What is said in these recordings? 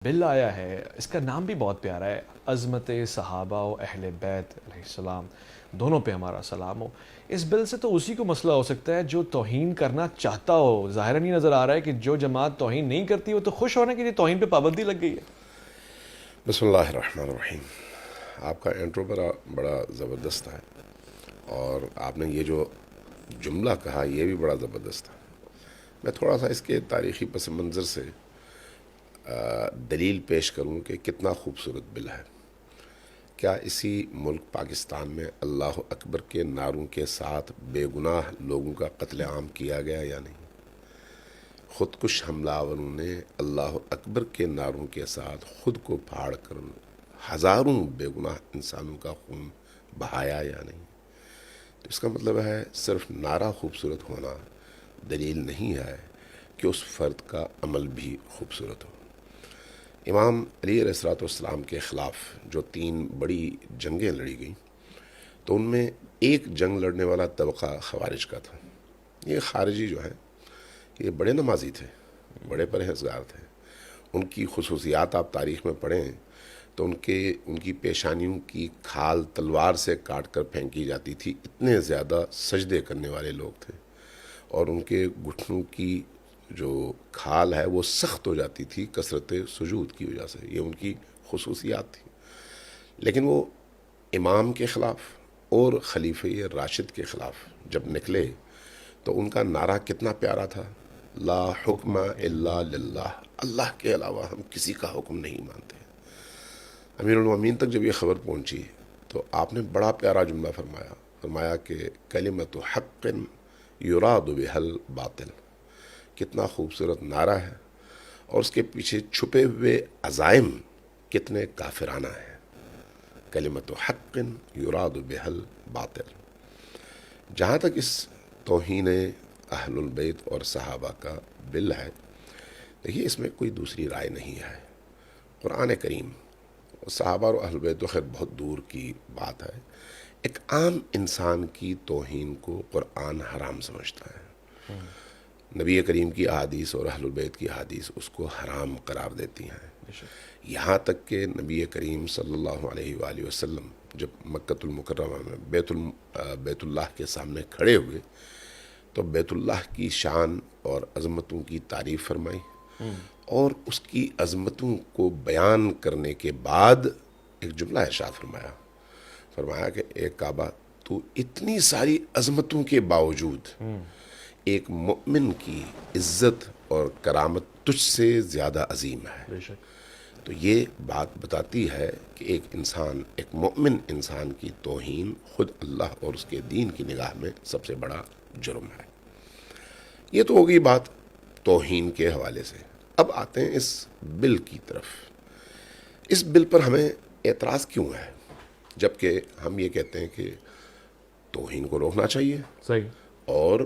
بل آیا ہے، اس کا نام بھی بہت پیارا ہے، عظمت صحابہ و اہل بیت علیہ السلام دونوں پہ ہمارا سلام ہو۔ اس بل سے تو اسی کو مسئلہ ہو سکتا ہے جو توہین کرنا چاہتا ہو۔ ظاہراً یہ نظر آ رہا ہے کہ جو جماعت توہین نہیں کرتی وہ تو خوش ہونے کے لیے توہین پہ پابندی لگ گئی ہے۔ بسم اللہ الرحمن الرحیم۔ آپ کا انٹرو بڑا زبردست ہے، اور آپ نے یہ جو جملہ کہا یہ بھی بڑا زبردست ہے۔ میں تھوڑا سا اس کے تاریخی پس منظر سے دلیل پیش کروں کہ کتنا خوبصورت بل ہے۔ کیا اسی ملک پاکستان میں اللہ اکبر کے نعروں کے ساتھ بے گناہ لوگوں کا قتل عام کیا گیا یا نہیں؟ خودکش حملہ آوروں نے اللہ اکبر کے نعروں کے ساتھ خود کو پھاڑ کر ہزاروں بے گناہ انسانوں کا خون بہایا یا نہیں؟ تو اس کا مطلب ہے صرف نعرہ خوبصورت ہونا دلیل نہیں ہے کہ اس فرد کا عمل بھی خوبصورت ہو۔ امام علی علیہ السلام کے خلاف جو 3 بڑی جنگیں لڑی گئیں، تو ان میں ایک جنگ لڑنے والا طبقہ خوارج کا تھا۔ یہ خارجی جو ہیں یہ بڑے نمازی تھے، بڑے پرہیزگار تھے۔ ان کی خصوصیات آپ تاریخ میں پڑھیں تو ان کی پیشانیوں کی کھال تلوار سے کاٹ کر پھینکی جاتی تھی، اتنے زیادہ سجدے کرنے والے لوگ تھے، اور ان کے گھٹنوں کی جو کھال ہے وہ سخت ہو جاتی تھی کثرت سجود کی وجہ سے۔ یہ ان کی خصوصیات تھی۔ لیکن وہ امام کے خلاف اور خلیفہ راشد کے خلاف جب نکلے تو ان کا نعرہ کتنا پیارا تھا، لا حکم الا للہ، اللہ کے علاوہ ہم کسی کا حکم نہیں مانتے۔ امیر المومنین تک جب یہ خبر پہنچی تو آپ نے بڑا پیارا جملہ فرمایا کہ کلمۃ حق یراد بہا الباطل۔ کتنا خوبصورت نعرہ ہے، اور اس کے پیچھے چھپے ہوئے عزائم کتنے کافرانہ ہیں۔ کلمۃ حق یراد بہا الباطل۔ جہاں تک اس توہین اہل البیت اور صحابہ کا بل ہے، دیکھیے اس میں کوئی دوسری رائے نہیں ہے۔ قرآن کریم، صحابہ اور اہل بیت تو خیر بہت دور کی بات ہے، ایک عام انسان کی توہین کو قرآن حرام سمجھتا ہے۔ نبی کریم کی احادیث اور اہل بیت کی احادیث اس کو حرام قرار دیتی ہیں۔ یہاں تک کہ نبی کریم صلی اللہ علیہ وآلہ وسلم جب مکۃ المکرمہ میں بیت اللہ کے سامنے کھڑے ہوئے تو بیت اللہ کی شان اور عظمتوں کی تعریف فرمائی، اور اس کی عظمتوں کو بیان کرنے کے بعد ایک جملہ ارشاد فرمایا کہ اے کعبہ، تو اتنی ساری عظمتوں کے باوجود ایک مؤمن کی عزت اور کرامت تجھ سے زیادہ عظیم ہے۔ تو یہ بات بتاتی ہے کہ ایک مؤمن انسان کی توہین خود اللہ اور اس کے دین کی نگاہ میں سب سے بڑا جرم ہے۔ یہ تو ہوگی بات توہین کے حوالے سے۔ اب آتے ہیں اس بل کی طرف۔ اس بل پر ہمیں اعتراض کیوں ہے، جبکہ ہم یہ کہتے ہیں کہ توہین کو روکنا چاہیے، صحیح، اور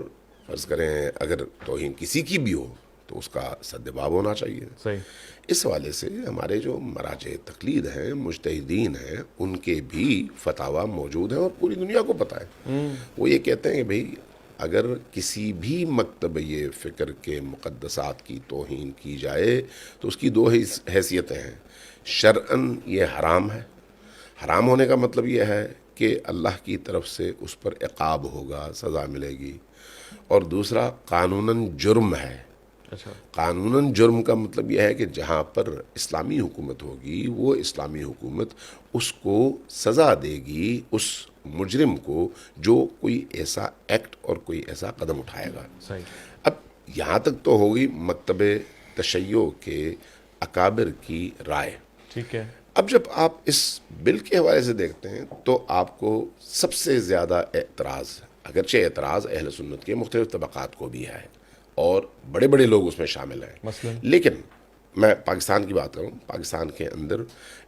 فرض کریں اگر توہین کسی کی بھی ہو تو اس کا سدباب ہونا چاہیے۔ صحیح۔ اس حوالے سے ہمارے جو مراجع تقلید ہیں، مجتہدین ہیں، ان کے بھی فتاویٰ موجود ہیں اور پوری دنیا کو پتہ ہے۔ وہ یہ کہتے ہیں کہ بھئی اگر کسی بھی مکتب یہ فکر کے مقدسات کی توہین کی جائے تو اس کی 2 حیثیتیں ہیں۔ شرعاً یہ حرام ہے، حرام ہونے کا مطلب یہ ہے کہ اللہ کی طرف سے اس پر عقاب ہوگا، سزا ملے گی، اور دوسرا قانوناً جرم ہے۔ اچھا، قانوناً جرم کا مطلب یہ ہے کہ جہاں پر اسلامی حکومت ہوگی وہ اسلامی حکومت اس کو سزا دے گی، اس مجرم کو جو کوئی ایسا ایکٹ اور کوئی ایسا قدم اٹھائے گا۔ صحیح۔ اب یہاں تک تو ہوگی مکتب تشیع کے اکابر کی رائے۔ ٹھیک ہے۔ اب جب آپ اس بل کے حوالے سے دیکھتے ہیں تو آپ کو سب سے زیادہ اعتراض، اگرچہ اعتراض اہل سنت کے مختلف طبقات کو بھی ہے اور بڑے بڑے لوگ اس میں شامل ہیں، مثلاً لیکن میں پاکستان کی بات کروں، پاکستان کے اندر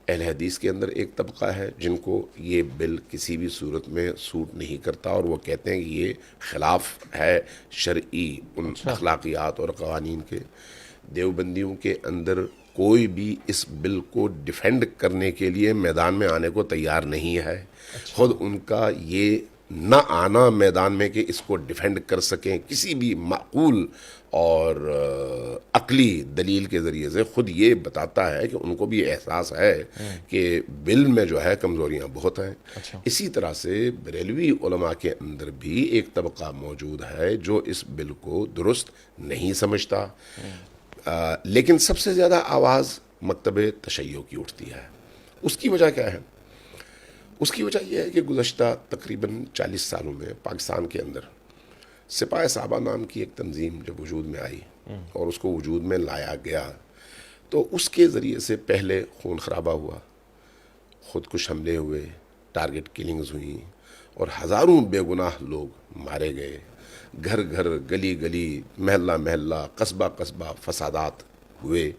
اہل حدیث کے اندر ایک طبقہ ہے جن کو یہ بل کسی بھی صورت میں سوٹ نہیں کرتا، اور وہ کہتے ہیں کہ یہ خلاف ہے شرعی ان اخلاقیات اور قوانین کے۔ دیوبندیوں کے اندر کوئی بھی اس بل کو ڈیفینڈ کرنے کے لیے میدان میں آنے کو تیار نہیں ہے۔ خود ان کا یہ نہ آنا میدان میں کہ اس کو ڈیفینڈ کر سکیں کسی بھی معقول اور عقلی دلیل کے ذریعے سے خود یہ بتاتا ہے کہ ان کو بھی احساس ہے کہ بل میں جو ہے کمزوریاں بہت ہیں. اسی طرح سے بریلوی علماء کے اندر بھی ایک طبقہ موجود ہے جو اس بل کو درست نہیں سمجھتا. لیکن سب سے زیادہ آواز مکتب تشیع کی اٹھتی ہے. اس کی وجہ کیا ہے؟ اس کی وجہ یہ ہے کہ گزشتہ تقریباً 40 سالوں میں پاکستان کے اندر سپاہ صحابہ نام کی ایک تنظیم جب وجود میں آئی اور اس کو وجود میں لایا گیا تو اس کے ذریعے سے پہلے خون خرابہ ہوا، خودکش حملے ہوئے، ٹارگٹ کلنگز ہوئیں اور ہزاروں بے گناہ لوگ مارے گئے. گھر گھر، گلی گلی، محلہ محلہ، قصبہ قصبہ فسادات ہوئے.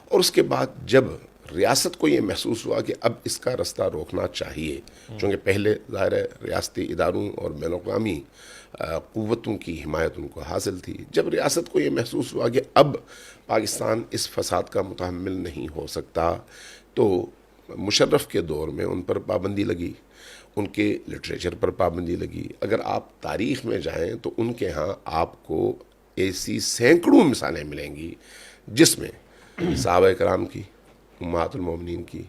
اور اس کے بعد جب ریاست کو یہ محسوس ہوا کہ اب اس کا رستہ روکنا چاہیے، چونکہ پہلے ظاہر ہے ریاستی اداروں اور بین الاقوامی قوتوں کی حمایت ان کو حاصل تھی، جب ریاست کو یہ محسوس ہوا کہ اب پاکستان اس فساد کا متحمل نہیں ہو سکتا، تو مشرف کے دور میں ان پر پابندی لگی، ان کے لٹریچر پر پابندی لگی. اگر آپ تاریخ میں جائیں تو ان کے ہاں آپ کو ایسی سینکڑوں مثالیں ملیں گی جس میں صحابہ کرام کی، امہات المومنین کی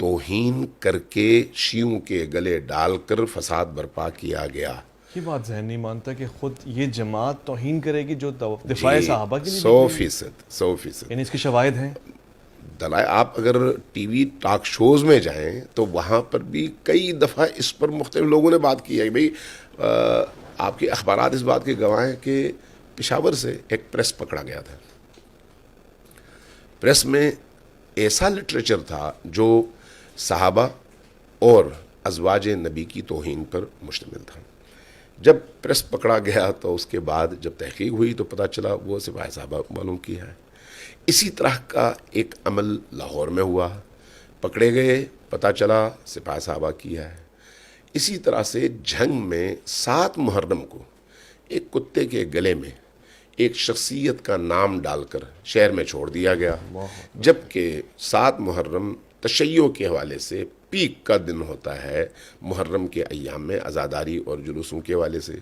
توہین کر کے شیعوں کے گلے ڈال کر فساد برپا کیا گیا. یہ بات ذہن نہیں مانتا کہ خود یہ جماعت توہین کرے گی جو دفاع صحابہ کی 100%. یعنی اس کی شواہد ہیں. دلائل آپ اگر ٹی وی ٹاک شوز میں جائیں تو وہاں پر بھی کئی دفعہ اس پر مختلف لوگوں نے بات کی ہے. بھئی آپ کے اخبارات اس بات کے گواہ ہیں کہ پشاور سے ایک پریس پکڑا گیا تھا. پریس میں ایسا لٹریچر تھا جو صحابہ اور ازواج نبی کی توہین پر مشتمل تھا. جب پریس پکڑا گیا تو اس کے بعد جب تحقیق ہوئی تو پتہ چلا وہ سپاہ صحابہ معلوم کی ہے. اسی طرح کا ایک عمل لاہور میں ہوا، پکڑے گئے، پتہ چلا سپاہ صحابہ کی ہے. اسی طرح سے جھنگ میں 7 محرم کو ایک کتے کے گلے میں ایک شخصیت کا نام ڈال کر شہر میں چھوڑ دیا گیا، جبکہ 7 محرم تشیع کے حوالے سے پیک کا دن ہوتا ہے محرم کے ایام میں عزاداری اور جلوسوں کے حوالے سے.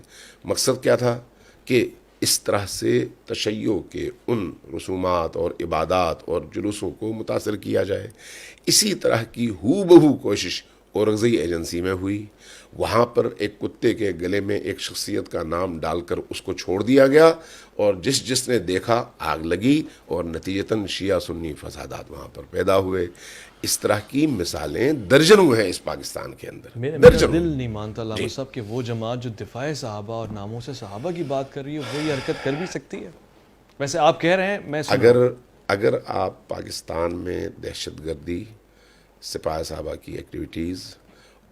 مقصد کیا تھا کہ اس طرح سے تشیع کے ان رسومات اور عبادات اور جلوسوں کو متاثر کیا جائے. اسی طرح کی ہو بہو کوشش اورگزئی ایجنسی میں ہوئی. وہاں پر ایک کتے کے گلے میں ایک شخصیت کا نام ڈال کر اس کو چھوڑ دیا گیا اور جس نے دیکھا آگ لگی اور نتیجتاً شیعہ سنی فسادات وہاں پر پیدا ہوئے. اس طرح کی مثالیں درجنوں ہیں اس پاکستان کے اندر. میرا دل نہیں مانتا علامہ صاحب کہ وہ جماعت جو دفاع صحابہ اور ناموس صحابہ کی بات کر رہی ہے وہ یہ حرکت کر بھی سکتی ہے. ویسے آپ کہہ رہے ہیں، میں اگر آپ پاکستان میں دہشت گردی، سپاہ صحابہ کی ایکٹیویٹیز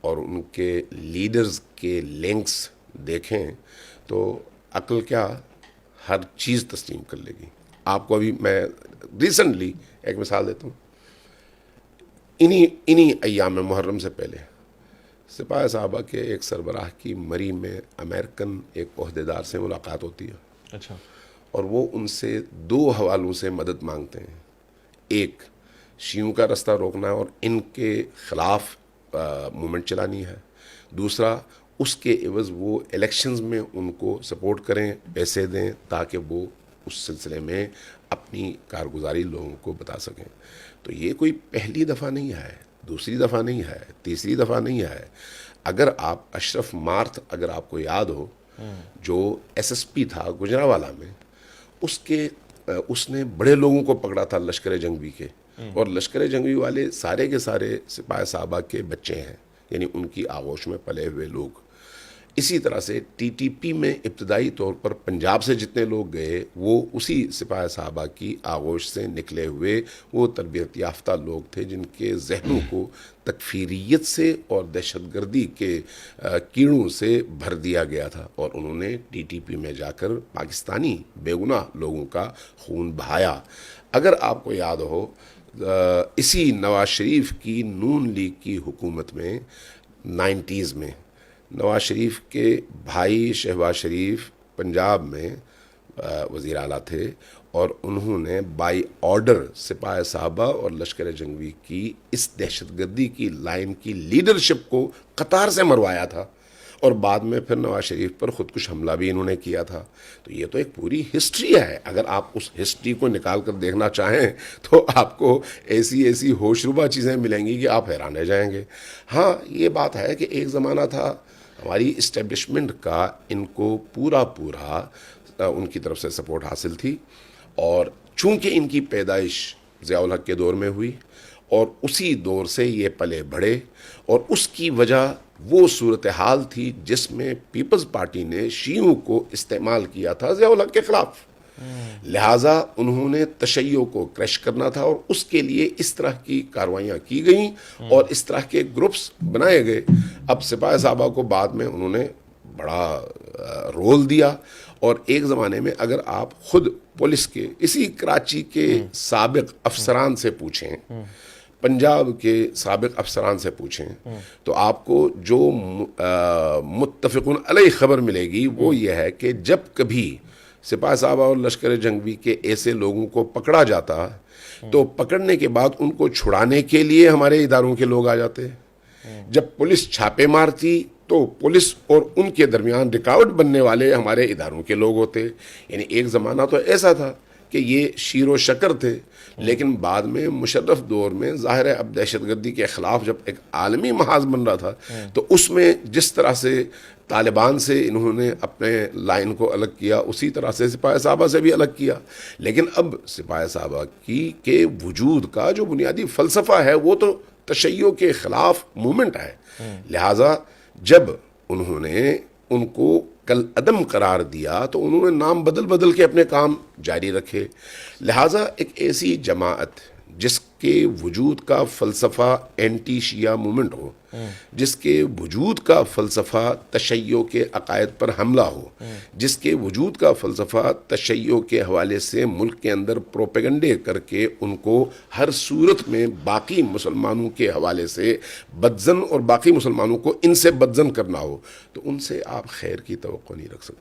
اور ان کے لیڈرز کے لنکس دیکھیں تو عقل کیا ہر چیز تسلیم کر لے گی. آپ کو ابھی میں ریسنٹلی ایک مثال دیتا ہوں. انہی ایام محرم سے پہلے سپاہ صحابہ کے ایک سربراہ کی مری میں امریکن ایک عہدیدار سے ملاقات ہوتی ہے. اچھا. اور وہ ان سے 2 حوالوں سے مدد مانگتے ہیں. ایک شیعوں کا رستہ روکنا ہے اور ان کے خلاف موومنٹ چلانی ہے. دوسرا اس کے عوض وہ الیکشنز میں ان کو سپورٹ کریں، پیسے دیں تاکہ وہ اس سلسلے میں اپنی کارگزاری لوگوں کو بتا سکیں. تو یہ کوئی پہلی دفعہ نہیں ہے، دوسری دفعہ نہیں ہے، تیسری دفعہ نہیں ہے. اگر آپ اشرف مارتھ اگر آپ کو یاد ہو جو SSP تھا گجرانوالہ میں، اس نے بڑے لوگوں کو پکڑا تھا لشکر جنگوی کے، اور لشکر جنگوی والے سارے کے سارے سپاہ صحابہ کے بچے ہیں، یعنی ان کی آغوش میں پلے ہوئے لوگ. اسی طرح سے TTP میں ابتدائی طور پر پنجاب سے جتنے لوگ گئے وہ اسی سپاہ صحابہ کی آغوش سے نکلے ہوئے وہ تربیت یافتہ لوگ تھے جن کے ذہنوں کو تکفیریت سے اور دہشت گردی کے کیڑوں سے بھر دیا گیا تھا، اور انہوں نے TTP میں جا کر پاکستانی بے گناہ لوگوں کا خون بہایا. اگر آپ کو یاد ہو اسی نواز شریف کی نون لیگ کی حکومت میں 90s میں نواز شریف کے بھائی شہباز شریف پنجاب میں وزیر اعلیٰ تھے، اور انہوں نے بائی آرڈر سپاہ صحابہ اور لشکر جنگوی کی اس دہشت گردی کی لائن کی لیڈرشپ کو قطار سے مروایا تھا. اور بعد میں پھر نواز شریف پر خودکش حملہ بھی انہوں نے کیا تھا. تو یہ تو ایک پوری ہسٹری ہے. اگر آپ اس ہسٹری کو نکال کر دیکھنا چاہیں تو آپ کو ایسی ہوشربا چیزیں ملیں گی کہ آپ حیران رہ جائیں گے. ہاں یہ بات ہے کہ ایک زمانہ تھا ہماری اسٹیبلشمنٹ کا ان کو پورا ان کی طرف سے سپورٹ حاصل تھی، اور چونکہ ان کی پیدائش ضیاء الحق کے دور میں ہوئی اور اسی دور سے یہ پلے بڑھے، اور اس کی وجہ وہ صورتحال تھی جس میں پیپلز پارٹی نے شیعوں کو استعمال کیا تھا ضیاء الحق کے خلاف. لہٰذا انہوں نے تشیع کو کریش کرنا تھا، اور اس کے لیے اس طرح کی کاروائیاں کی گئیں اور اس طرح کے گروپس بنائے گئے. اب سپاہی صاحبہ کو بعد میں انہوں نے بڑا رول دیا، اور ایک زمانے میں اگر آپ خود پولیس کے اسی کراچی کے سابق افسران سے پوچھیں، پنجاب کے سابق افسران سے پوچھیں، تو آپ کو جو متفقن علیہ خبر ملے گی وہ یہ ہے کہ جب کبھی سپاہی صاحبہ اور لشکر جنگوی کے ایسے لوگوں کو پکڑا جاتا تو پکڑنے کے بعد ان کو چھڑانے کے لیے ہمارے اداروں کے لوگ آ جاتے. جب پولیس چھاپے مارتی تو پولیس اور ان کے درمیان رکاوٹ بننے والے ہمارے اداروں کے لوگ ہوتے. یعنی ایک زمانہ تو ایسا تھا کہ یہ شیر و شکر تھے، لیکن بعد میں مشرف دور میں ظاہر ہے اب دہشت گردی کے خلاف جب ایک عالمی محاذ بن رہا تھا تو اس میں جس طرح سے طالبان سے انہوں نے اپنے لائن کو الگ کیا، اسی طرح سے سپاہی صاحبہ سے بھی الگ کیا. لیکن اب سپاہی صاحبہ کے وجود کا جو بنیادی فلسفہ ہے وہ تو تشیع کے خلاف مومنٹ ہے. لہٰذا جب انہوں نے ان کو کل عدم قرار دیا تو انہوں نے نام بدل کے اپنے کام جاری رکھے. لہٰذا ایک ایسی جماعت جس کے وجود کا فلسفہ اینٹی شیعہ مومنٹ ہو، جس کے وجود کا فلسفہ تشیع کے عقائد پر حملہ ہو، جس کے وجود کا فلسفہ تشیع کے حوالے سے ملک کے اندر پروپیگنڈے کر کے ان کو ہر صورت میں باقی مسلمانوں کے حوالے سے بدزن اور باقی مسلمانوں کو ان سے بدزن کرنا ہو، تو ان سے آپ خیر کی توقع نہیں رکھ سکتے.